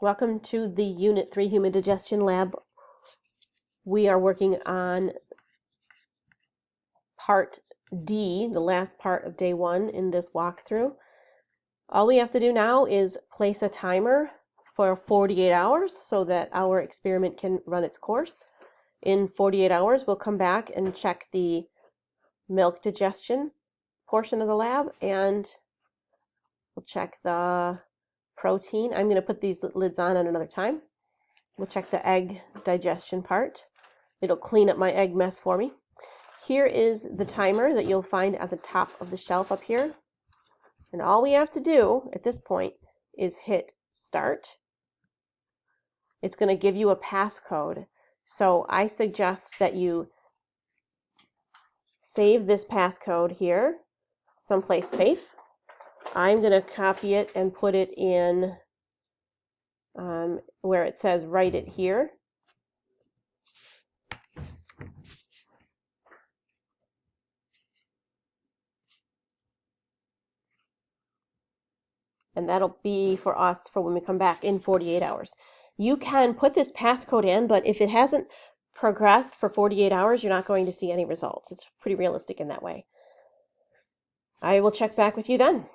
Welcome to the Unit 3 Human Digestion Lab. We are working on Part D, the last part of Day 1 in this walkthrough. All we have to do now is place a timer for 48 hours so that our experiment can run its course. In 48 hours, we'll come back and check the milk digestion portion of the lab, and we'll check the protein. I'm going to put these lids on at another time. We'll check the egg digestion part. It'll clean up my egg mess for me. Here is the timer that you'll find at the top of the shelf up here. And all we have to do at this point is hit start. It's going to give you a passcode. So I suggest that you save this passcode here, someplace safe. I'm going to copy it and put it in where it says write it here. And that'll be for us for when we come back in 48 hours. You can put this passcode in, but if it hasn't progressed for 48 hours, you're not going to see any results. It's pretty realistic in that way. I will check back with you then.